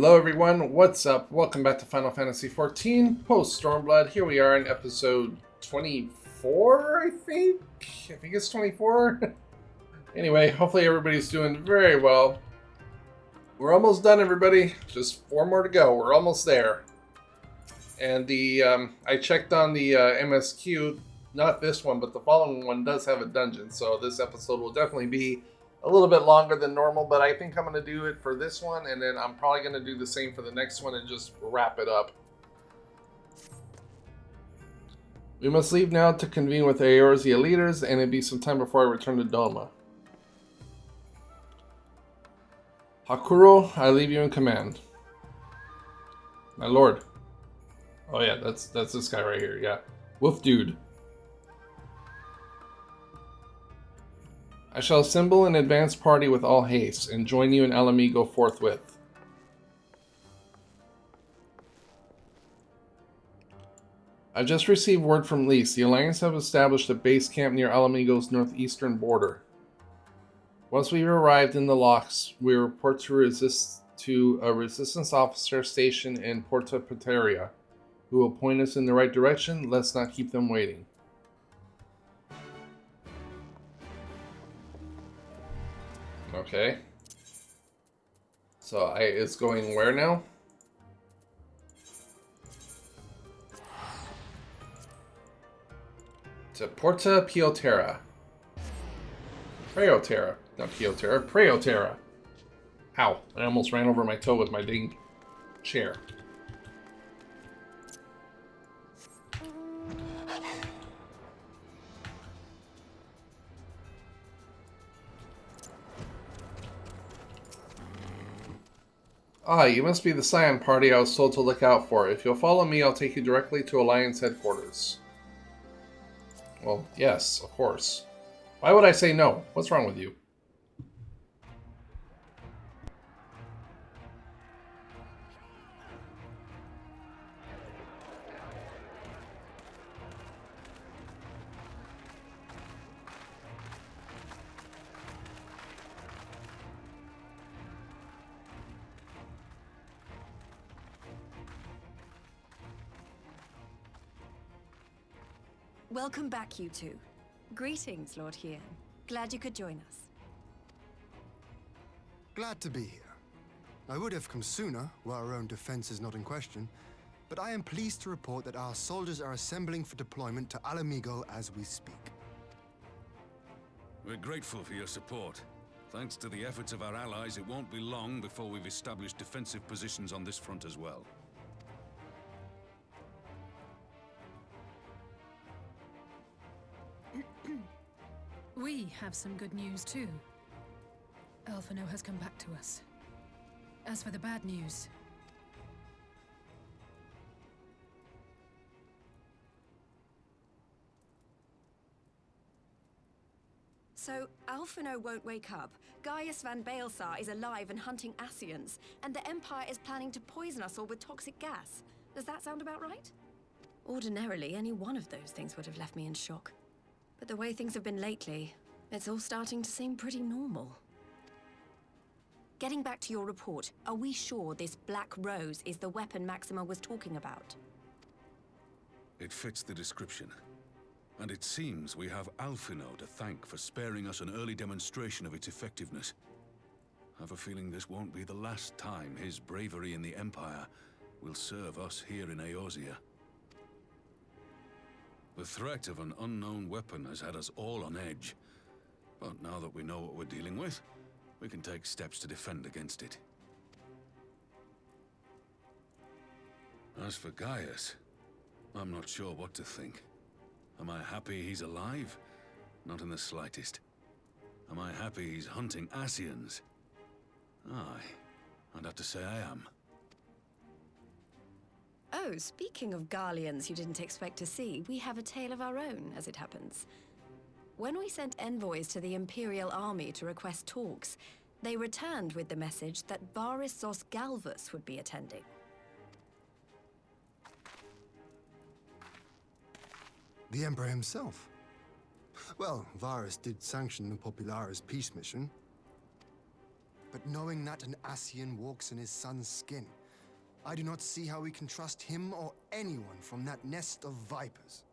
Hello everyone, what's up? Welcome back to Final Fantasy XIV post Stormblood. Here we are in episode 24, I think it's 24. Anyway, hopefully everybody's doing very well. We're almost done, everybody. Just 4 more to go. We're almost there. And I checked on the MSQ, not this one, but the following one does have a dungeon. So this episode will definitely be a little bit longer than normal, but I think I'm going to do it for this one, and then I'm probably going to do the same for the next one and just wrap it up. We must leave now to convene with the Eorzea leaders, and it'll be some time before I return to Doma. Hakuro, I leave you in command. My lord. Oh yeah, that's this guy right here, yeah. Wolf dude. I shall assemble an advance party with all haste, and join you in Alamigo forthwith. I've just received word from Lise. The Alliance have established a base camp near Alamigo's northeastern border. Once we've arrived in the locks, we report to a resistance officer stationed in Porta Pateria, who will point us in the right direction. Let's not keep them waiting. Okay. So it's going where now? To Porta Piotera. Preotera. Not Piotera, Preotera. Ow. I almost ran over my toe with my dang chair. Ah, you must be the Scion party I was told to look out for. If you'll follow me, I'll take you directly to Alliance headquarters. Well, yes, of course. Why would I say no? What's wrong with you? Welcome back, you two. Greetings, Lord Hien. Glad you could join us. Glad to be here. I would have come sooner, while our own defense is not in question, but I am pleased to report that our soldiers are assembling for deployment to Alamigo as we speak. We're grateful for your support. Thanks to the efforts of our allies, it won't be long before we've established defensive positions on this front as well. We have some good news too. Alphino has come back to us. As for the bad news... So, Alphino won't wake up. Gaius van Baelsar is alive and hunting Ascians, and the Empire is planning to poison us all with toxic gas. Does that sound about right? Ordinarily, any one of those things would have left me in shock. But the way things have been lately, it's all starting to seem pretty normal. Getting back to your report, are we sure this Black Rose is the weapon Maxima was talking about? It fits the description. And it seems we have Alphino to thank for sparing us an early demonstration of its effectiveness. I have a feeling this won't be the last time his bravery in the Empire will serve us here in Eorzea. The threat of an unknown weapon has had us all on edge. But now that we know what we're dealing with, we can take steps to defend against it. As for Gaius, I'm not sure what to think. Am I happy he's alive? Not in the slightest. Am I happy he's hunting Ascians? Aye, I'd have to say I am. Oh, speaking of Garleans you didn't expect to see, we have a tale of our own, as it happens. When we sent envoys to the Imperial Army to request talks, they returned with the message that Varissos Galvus would be attending. The Emperor himself. Well, Varus did sanction the Popularis peace mission. but knowing that an Ascian walks in his son's skin, I do not see how we can trust him or anyone from that nest of vipers.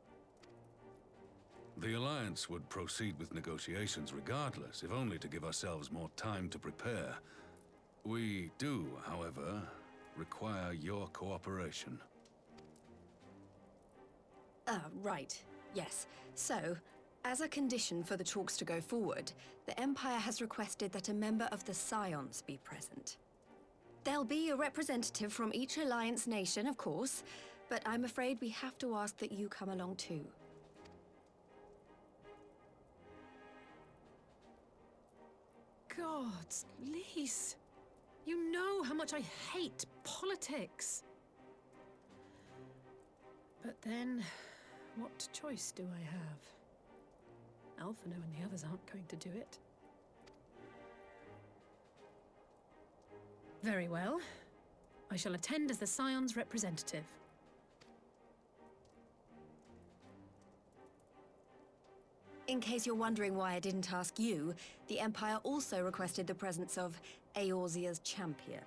The Alliance would proceed with negotiations regardless, if only to give ourselves more time to prepare. We do, however, require your cooperation. Right. Yes. So, as a condition for the talks to go forward, the Empire has requested that a member of the Scions be present. There'll be a representative from each Alliance nation, of course, but I'm afraid we have to ask that you come along too. Gods, Lise. You know how much I hate politics. But then, what choice do I have? Alphino and the others aren't going to do it. Very well. I shall attend as the Scion's representative. In case you're wondering why I didn't ask you, the Empire also requested the presence of Eorzea's champion.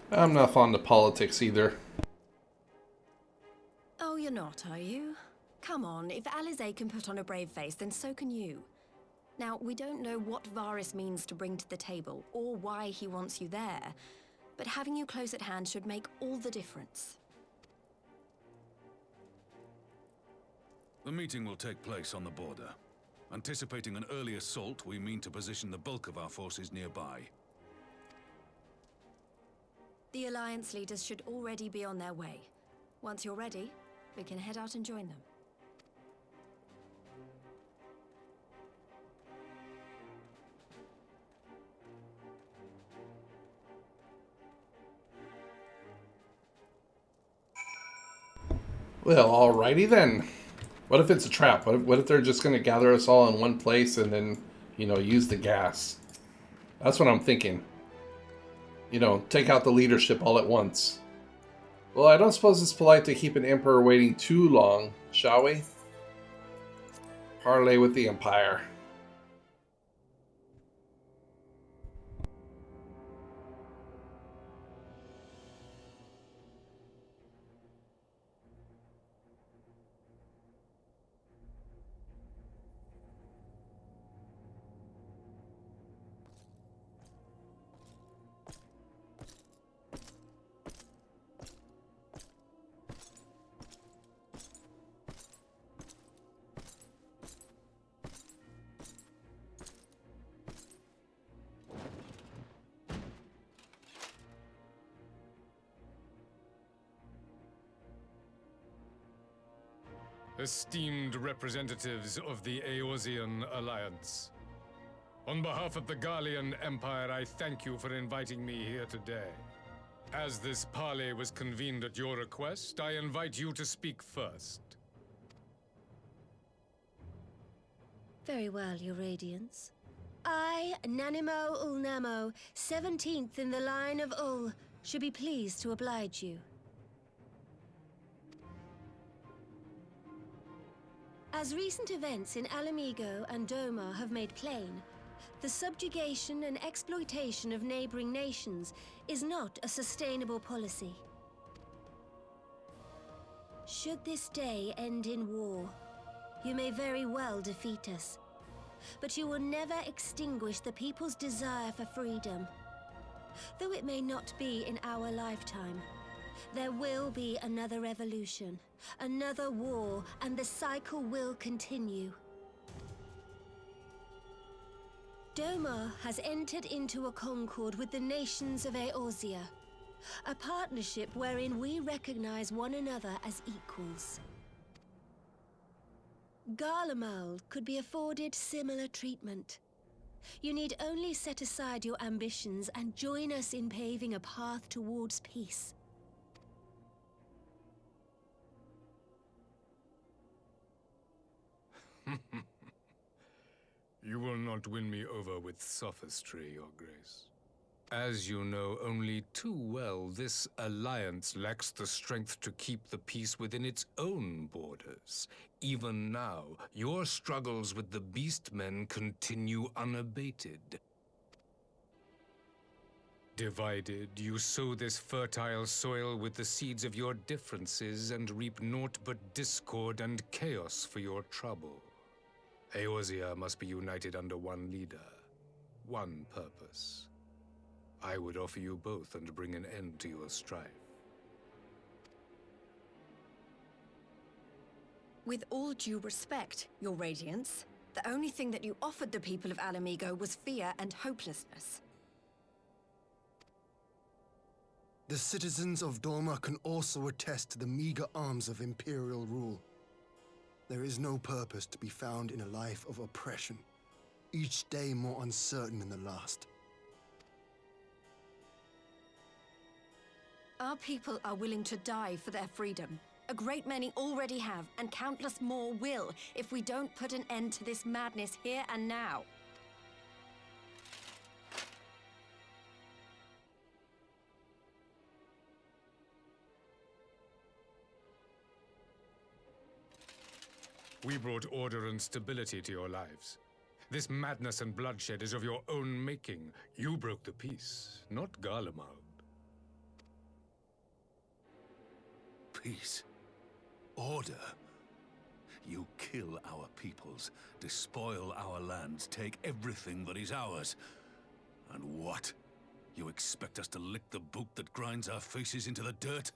I'm not fond of politics either. Oh, you're not, are you? Come on, if Alizé can put on a brave face, then so can you. Now, we don't know what Varys means to bring to the table, or why he wants you there, but having you close at hand should make all the difference. The meeting will take place on the border. Anticipating an early assault, we mean to position the bulk of our forces nearby. The Alliance leaders should already be on their way. Once you're ready, we can head out and join them. Well, alrighty then. What if it's a trap? What if they're just going to gather us all in one place and then, use the gas? That's what I'm thinking. Take out the leadership all at once. Well, I don't suppose it's polite to keep an emperor waiting too long, shall we? Parley with the Empire. Esteemed representatives of the Eorzean Alliance. On behalf of the Garlean Empire, I thank you for inviting me here today. As this parley was convened at your request, I invite you to speak first. Very well, Your Radiance. I, Nanimo Ulnamo, 17th in the line of Ul, should be pleased to oblige you. As recent events in Alamigo and Doma have made plain, the subjugation and exploitation of neighboring nations is not a sustainable policy. Should this day end in war, you may very well defeat us, but you will never extinguish the people's desire for freedom. Though it may not be in our lifetime, there will be another revolution, another war, and the cycle will continue. Doma has entered into a concord with the nations of Eorzea, a partnership wherein we recognize one another as equals. Garlemald could be afforded similar treatment. You need only set aside your ambitions and join us in paving a path towards peace. You will not win me over with sophistry, Your Grace. As you know only too well, this alliance lacks the strength to keep the peace within its own borders. Even now, your struggles with the Beastmen continue unabated. Divided, you sow this fertile soil with the seeds of your differences and reap naught but discord and chaos for your trouble. Eorzea must be united under one leader, one purpose. I would offer you both and bring an end to your strife. With all due respect, Your Radiance, the only thing that you offered the people of Alamigo was fear and hopelessness. The citizens of Dorma can also attest to the meager arms of Imperial rule. There is no purpose to be found in a life of oppression, each day more uncertain than the last. Our people are willing to die for their freedom. A great many already have, and countless more will, if we don't put an end to this madness here and now. We brought order and stability to your lives. This madness and bloodshed is of your own making. You broke the peace, not Garlemald. Peace. Order. You kill our peoples, despoil our lands, take everything that is ours. And what? You expect us to lick the boot that grinds our faces into the dirt?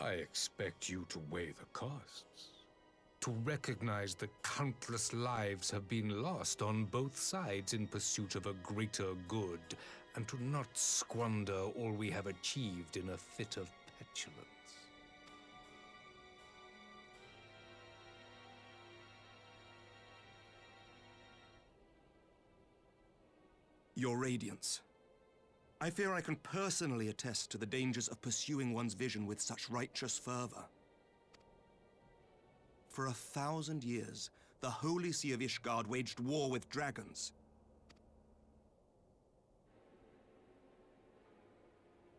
I expect you to weigh the costs. To recognize that countless lives have been lost on both sides in pursuit of a greater good, and to not squander all we have achieved in a fit of petulance. Your Radiance. I fear I can personally attest to the dangers of pursuing one's vision with such righteous fervor. For 1,000 years, the Holy See of Ishgard waged war with dragons.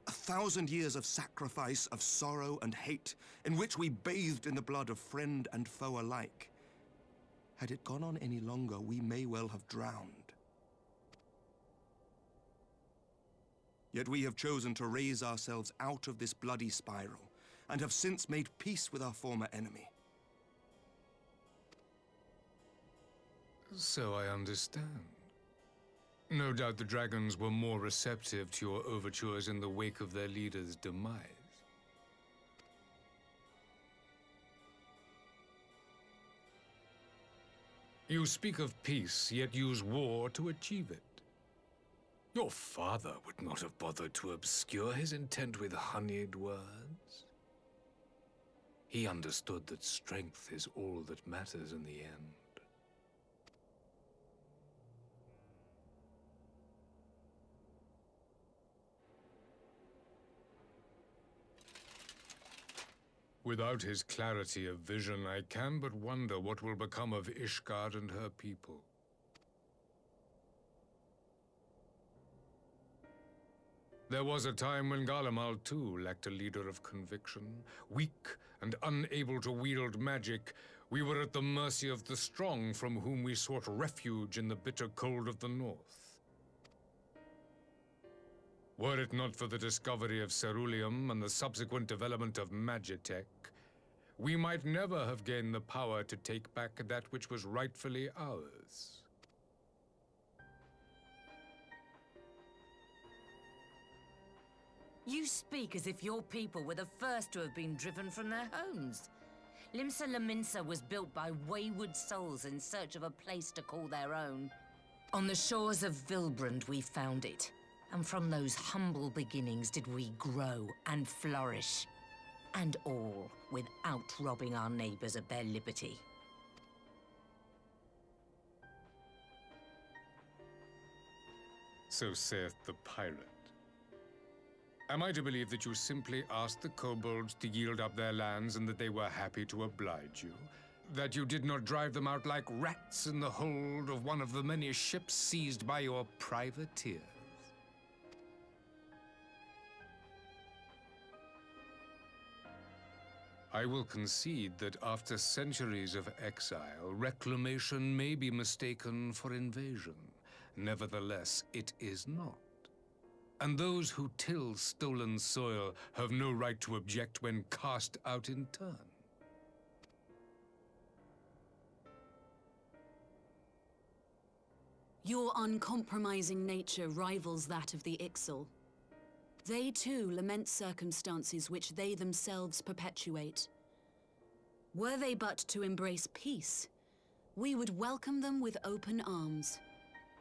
1,000 years of sacrifice, of sorrow and hate, in which we bathed in the blood of friend and foe alike. Had it gone on any longer, we may well have drowned. Yet we have chosen to raise ourselves out of this bloody spiral, and have since made peace with our former enemy. So I understand. No doubt the dragons were more receptive to your overtures in the wake of their leader's demise. You speak of peace, yet use war to achieve it. Your father would not have bothered to obscure his intent with honeyed words. He understood that strength is all that matters in the end. Without his clarity of vision, I can but wonder what will become of Ishgard and her people. There was a time when Garlemald, too, lacked a leader of conviction. Weak and unable to wield magic, we were at the mercy of the strong, from whom we sought refuge in the bitter cold of the north. Were it not for the discovery of ceruleum and the subsequent development of magitech, we might never have gained the power to take back that which was rightfully ours. You speak as if your people were the first to have been driven from their homes. Limsa Lominsa was built by wayward souls in search of a place to call their own. On the shores of Vilbrand we found it, and from those humble beginnings did we grow and flourish. And all without robbing our neighbors of their liberty. So saith the pirate. Am I to believe that you simply asked the kobolds to yield up their lands and that they were happy to oblige you? That you did not drive them out like rats in the hold of one of the many ships seized by your privateers. I will concede that after centuries of exile, reclamation may be mistaken for invasion. Nevertheless, it is not. And those who till stolen soil have no right to object when cast out in turn. Your uncompromising nature rivals that of the Ixal. They too lament circumstances which they themselves perpetuate. Were they but to embrace peace, we would welcome them with open arms.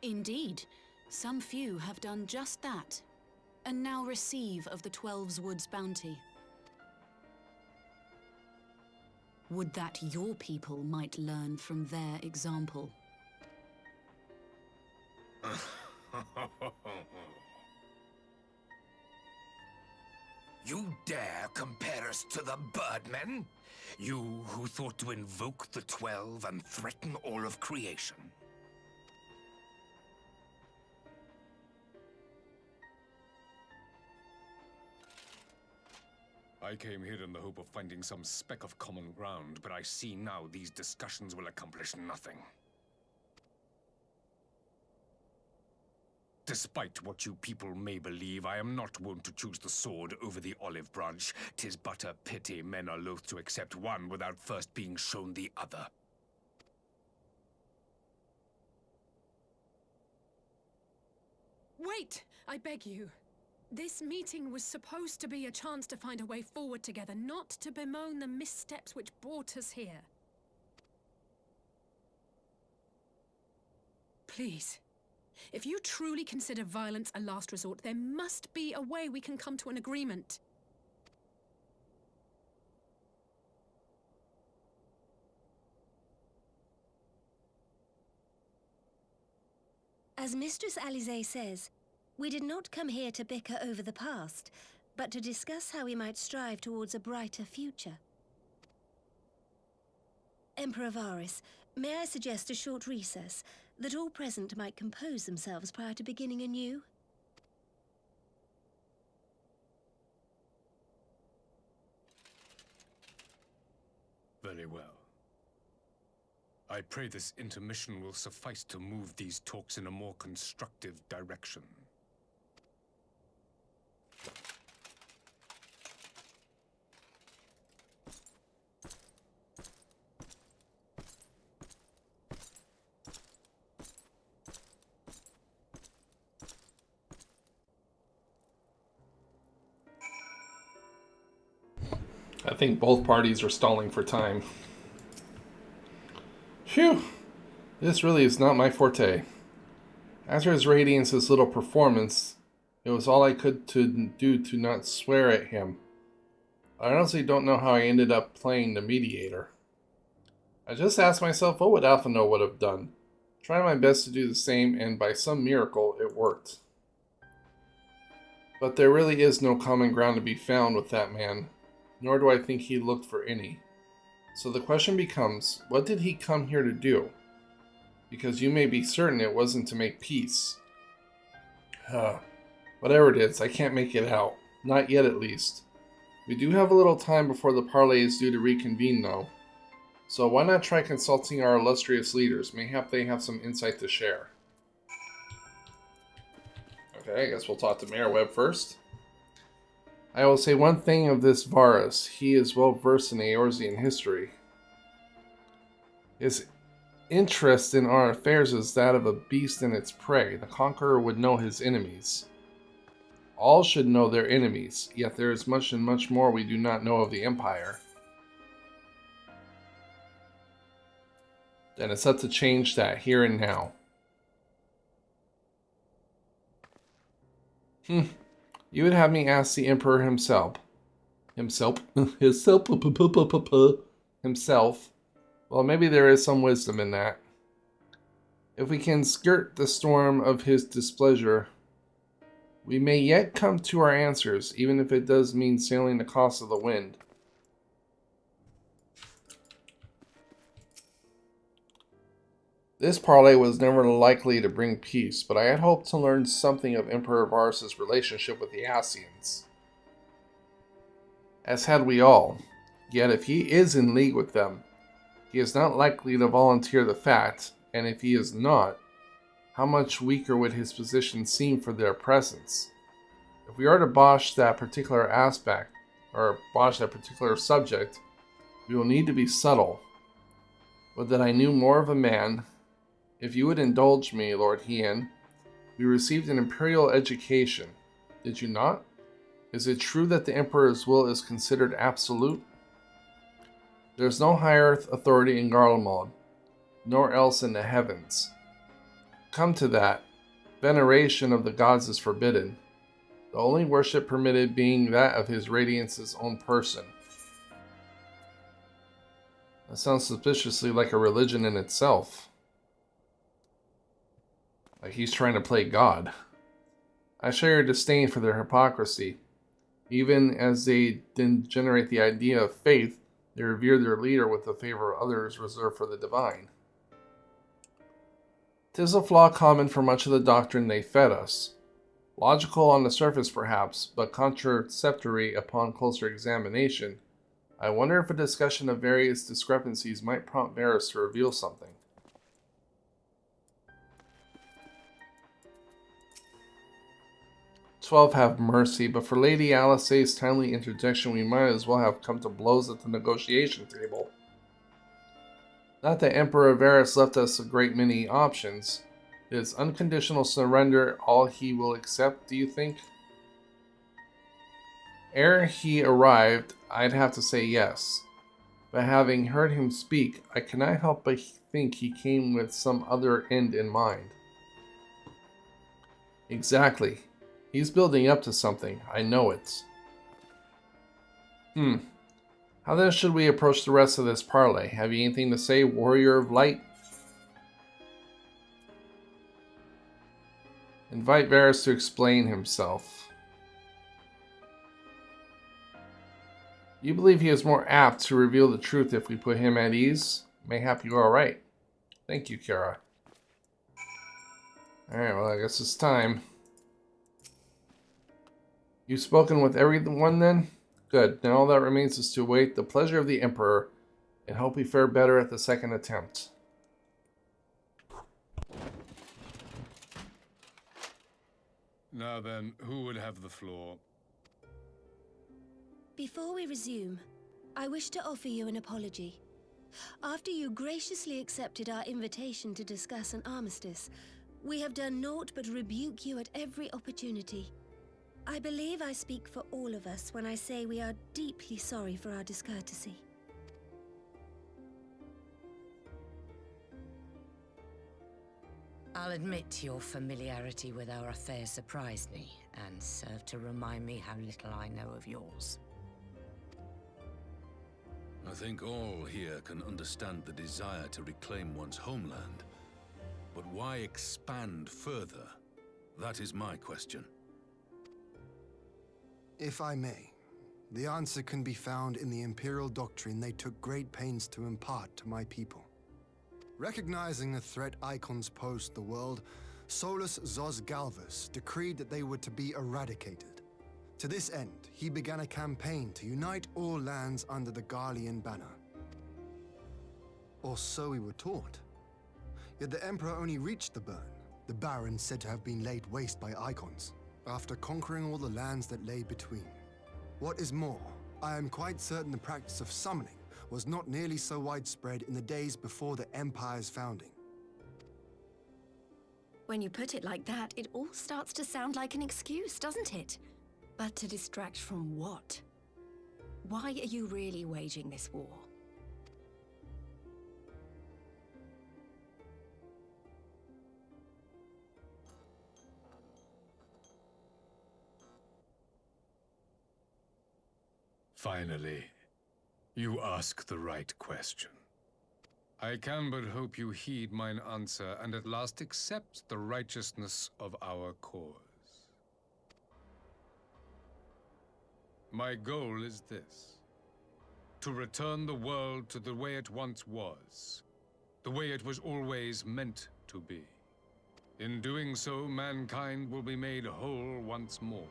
Indeed, some few have done just that, and now receive of the 12's Wood's bounty. Would that your people might learn from their example. You dare compare us to the Birdmen? You who thought to invoke the 12 and threaten all of creation? I came here in the hope of finding some speck of common ground, but I see now these discussions will accomplish nothing. Despite what you people may believe, I am not wont to choose the sword over the olive branch. 'Tis but a pity men are loath to accept one without first being shown the other. Wait! I beg you. This meeting was supposed to be a chance to find a way forward together, not to bemoan the missteps which brought us here. Please. If you truly consider violence a last resort, there must be a way we can come to an agreement. As Mistress Alisaie says, we did not come here to bicker over the past, but to discuss how we might strive towards a brighter future. Emperor Varys, may I suggest a short recess, that all present might compose themselves prior to beginning anew? Very well. I pray this intermission will suffice to move these talks in a more constructive direction. I think both parties are stalling for time. Phew! This really is not my forte. After his Radiance's little performance, it was all I could do to not swear at him. I honestly don't know how I ended up playing the mediator. I just asked myself what would Alphinaud would have done. Tried my best to do the same, and by some miracle, it worked. But there really is no common ground to be found with that man, nor do I think he looked for any. So the question becomes, what did he come here to do? Because you may be certain it wasn't to make peace. Whatever it is, I can't make it out. Not yet, at least. We do have a little time before the parley is due to reconvene, though. So why not try consulting our illustrious leaders? Mayhap they have some insight to share. Okay, I guess we'll talk to Mayor Webb first. I will say one thing of this Varys. He is well versed in Eorzean history. His interest in our affairs is that of a beast and its prey. The conqueror would know his enemies. All should know their enemies, yet there is much and much more we do not know of the Empire. Then it's up to change that here and now. You would have me ask the Emperor himself. Himself? Well, maybe there is some wisdom in that. If we can skirt the storm of his displeasure, we may yet come to our answers, even if it does mean sailing the cost of the wind. This parley was never likely to bring peace, but I had hoped to learn something of Emperor Varus' relationship with the Ascians. As had we all. Yet if he is in league with them, he is not likely to volunteer the fact, and if he is not, how much weaker would his position seem for their presence? If we are to bosh that particular aspect, or bosh that particular subject, we will need to be subtle. But that I knew more of a man. If you would indulge me, Lord Hien, we received an imperial education. Did you not? Is it true that the Emperor's will is considered absolute? There is no higher authority in Garlemald, nor else in the heavens. Come to that, veneration of the gods is forbidden, the only worship permitted being that of His Radiance's own person. That sounds suspiciously like a religion in itself. Like he's trying to play God. I share your disdain for their hypocrisy. Even as they didn't generate the idea of faith, they revere their leader with the favor of others reserved for the divine. 'Tis a flaw common for much of the doctrine they fed us. Logical on the surface perhaps, but contraceptory upon closer examination. I wonder if a discussion of various discrepancies might prompt Varus to reveal something. XII have mercy, but for Lady Alisaie's timely interjection we might as well have come to blows at the negotiation table. Not that Emperor Varus left us a great many options. Is unconditional surrender all he will accept, do you think? Ere he arrived, I'd have to say yes. But having heard him speak, I cannot help but think he came with some other end in mind. Exactly. He's building up to something. I know it. How then should we approach the rest of this parley? Have you anything to say, Warrior of Light? Invite Varus to explain himself. You believe he is more apt to reveal the truth if we put him at ease? Mayhap you are right. Thank you, Kara. Alright, well, I guess it's time. You've spoken with everyone then? Good. Now all that remains is to await the pleasure of the Emperor and hope we fare better at the second attempt. Now then, who would have the floor? Before we resume, I wish to offer you an apology. After you graciously accepted our invitation to discuss an armistice, we have done naught but rebuke you at every opportunity. I believe I speak for all of us when I say we are deeply sorry for our discourtesy. I'll admit your familiarity with our affairs surprised me, and served to remind me how little I know of yours. I think all here can understand the desire to reclaim one's homeland. But why expand further? That is my question. If I may, the answer can be found in the Imperial doctrine they took great pains to impart to my people. Recognizing the threat icons posed to the world, Solus Zos Galvus decreed that they were to be eradicated. To this end, he began a campaign to unite all lands under the Garlean banner. Or so we were taught. Yet the Emperor only reached the burn, the Baron said to have been laid waste by icons, after conquering all the lands that lay between. What is more, I am quite certain the practice of summoning was not nearly so widespread in the days before the Empire's founding. When you put it like that, it all starts to sound like an excuse, doesn't it? But to distract from what? Why are you really waging this war? Finally, you ask the right question. I can but hope you heed mine answer and at last accept the righteousness of our cause. My goal is this: to return the world to the way it once was. the way it was always meant to be. In doing so, mankind will be made whole once more.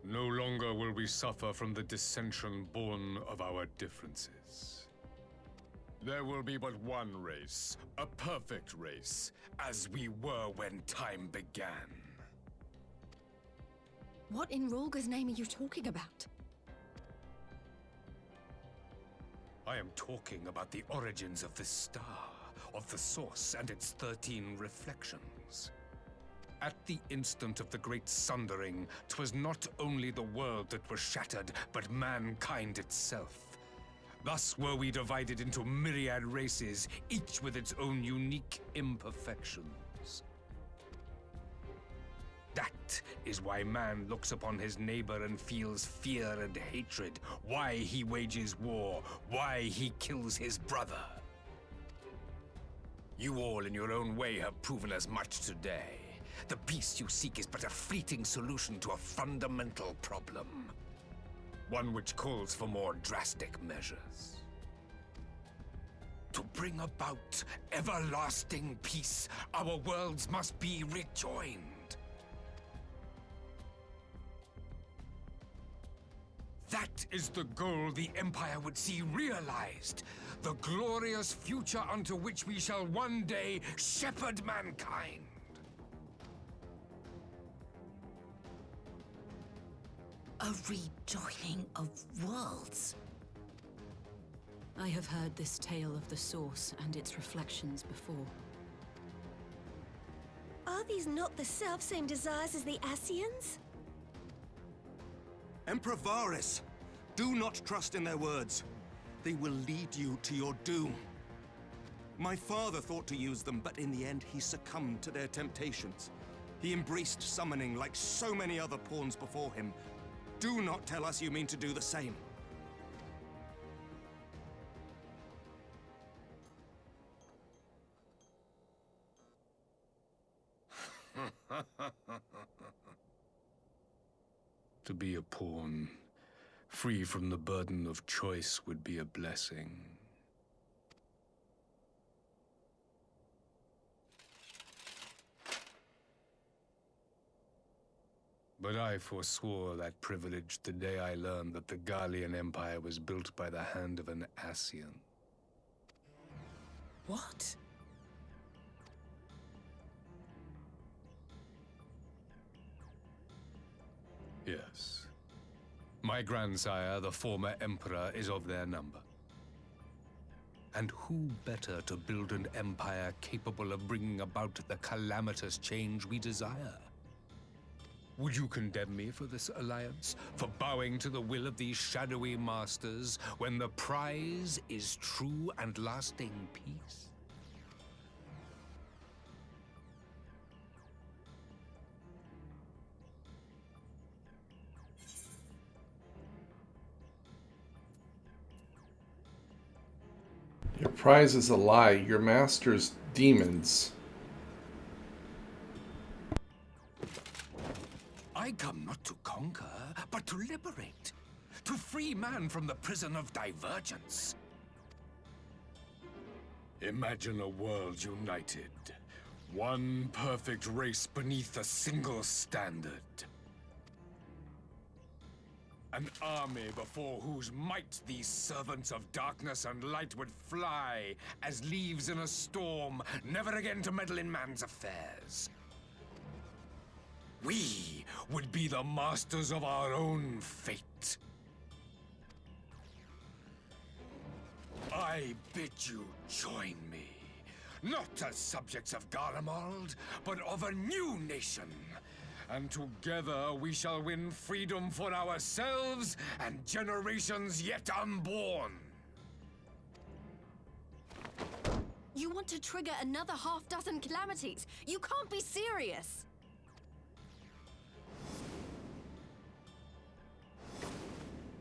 No longer will we suffer from the dissension born of our differences. There will be but one race, a perfect race, as we were when time began. What in Rhalgr's name are you talking about? I am talking about the origins of this star, of the source and its 13 reflections. At the instant of the great sundering, 'twas not only the world that was shattered, but mankind itself. Thus were we divided into myriad races, each with its own unique imperfections. That is why man looks upon his neighbor and feels fear and hatred, why he wages war, why he kills his brother. You all in your own way have proven as much today. The peace you seek is but a fleeting solution to a fundamental problem. One which calls for more drastic measures. To bring about everlasting peace, our worlds must be rejoined. That is the goal the Empire would see realized. The glorious future unto which we shall one day shepherd mankind. A rejoining of worlds. I have heard this tale of the Source and its reflections before. Are these not the self-same desires as the Ascians? Emperor Varys, do not trust in their words. They will lead you to your doom. My father thought to use them, but in the end he succumbed to their temptations. He embraced summoning like so many other pawns before him. Do not tell us you mean to do the same. To be a pawn, free from the burden of choice, would be a blessing. But I forswore that privilege the day I learned that the Garlean Empire was built by the hand of an Ascian. What? Yes. My grandsire, the former Emperor, is of their number. And who better to build an empire capable of bringing about the calamitous change we desire? Would you condemn me for this alliance? For bowing to the will of these shadowy masters, when the prize is true and lasting peace? Your prize is a lie. Your master's demons. I come not to conquer, but to liberate. To free man from the prison of divergence. Imagine a world united. One perfect race beneath a single standard. An army before whose might these servants of darkness and light would fly as leaves in a storm, never again to meddle in man's affairs. We would be the masters of our own fate. I bid you join me, not as subjects of Garlemald, but of a new nation. And together we shall win freedom for ourselves and generations yet unborn. You want to trigger another half-dozen calamities? You can't be serious!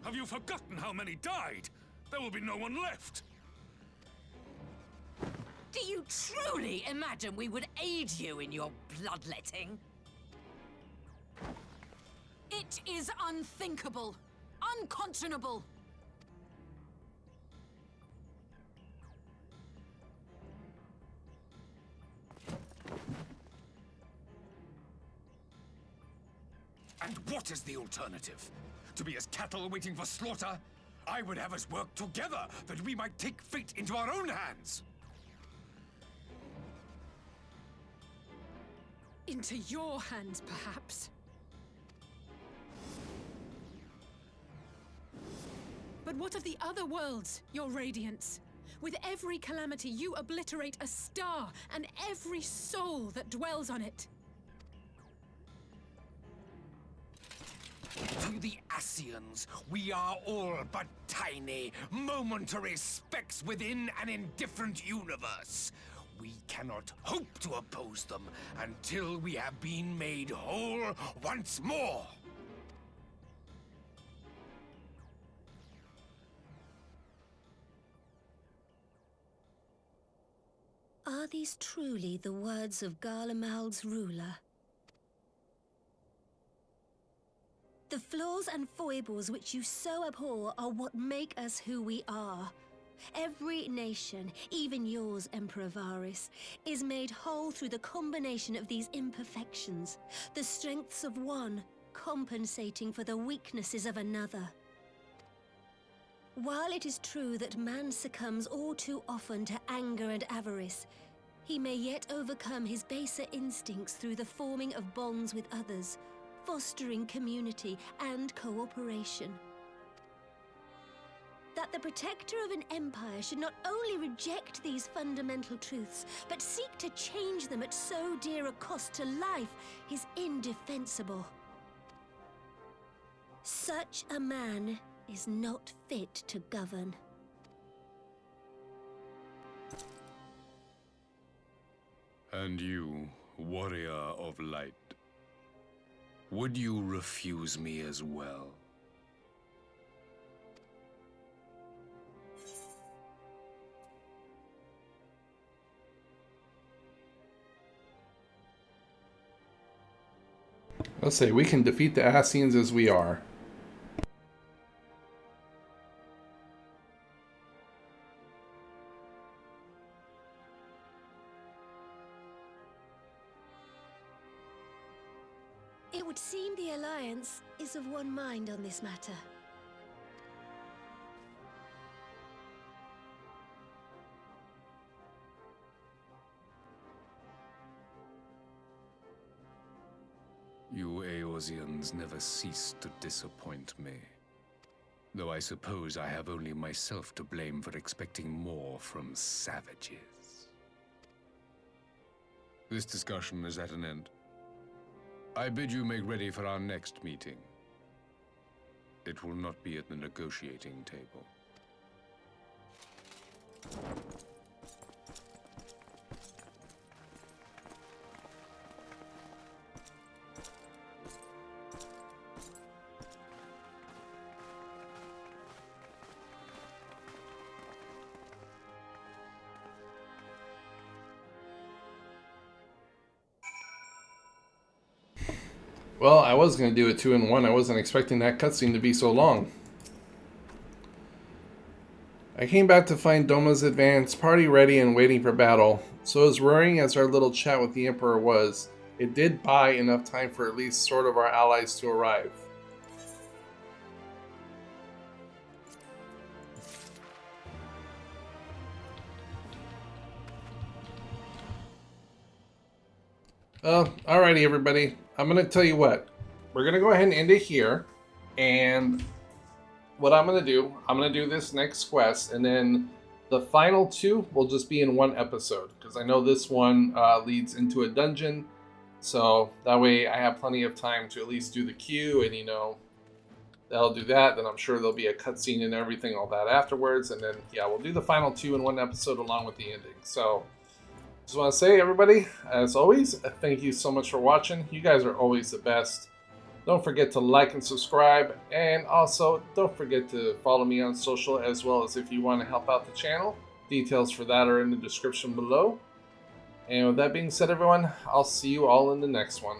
Have you forgotten how many died? There will be no one left. Do you truly imagine we would aid you in your bloodletting? It is unthinkable. Unconscionable. And what is the alternative? To be as cattle waiting for slaughter? I would have us work together, that we might take fate into our own hands! Into your hands, perhaps. But what of the other worlds, your radiance? With every calamity, you obliterate a star and every soul that dwells on it. To the Ascians, we are all but tiny, momentary specks within an indifferent universe. We cannot hope to oppose them until we have been made whole once more. Are these truly the words of Garlemald's ruler? The flaws and foibles which you so abhor are what make us who we are. Every nation, even yours, Emperor Varys, is made whole through the combination of these imperfections, the strengths of one compensating for the weaknesses of another. While it is true that man succumbs all too often to anger and avarice, he may yet overcome his baser instincts through the forming of bonds with others, fostering community and cooperation. That the protector of an empire should not only reject these fundamental truths, but seek to change them at so dear a cost to life is indefensible. Such a man is not fit to govern. And you, warrior of light, would you refuse me as well? Let's say we can defeat the Ascians as we are. It would seem the Alliance is of one mind on this matter. You Eorzeans never cease to disappoint me. Though I suppose I have only myself to blame for expecting more from savages. This discussion is at an end. I bid you make ready for our next meeting. It will not be at the negotiating table. Well, I was going to do it 2-in-1. I wasn't expecting that cutscene to be so long. I came back to find Doma's advance party ready and waiting for battle. So as roaring as our little chat with the Emperor was, it did buy enough time for at least sort of our allies to arrive. Alrighty everybody. I'm going to tell you what. We're going to go ahead and end it here. And what I'm going to do this next quest. And then the final two will just be in one episode. Because I know this one leads into a dungeon. So that way I have plenty of time to at least do the queue. And, you know, that'll do that. Then I'm sure there'll be a cutscene and everything, all that afterwards. And then, yeah, we'll do the final two in one episode along with the ending. So just want to say, everybody, as always, thank you so much for watching. You guys are always the best. Don't forget to like and subscribe. And also, don't forget to follow me on social, as well as if you want to help out the channel. Details for that are in the description below. And with that being said, everyone, I'll see you all in the next one.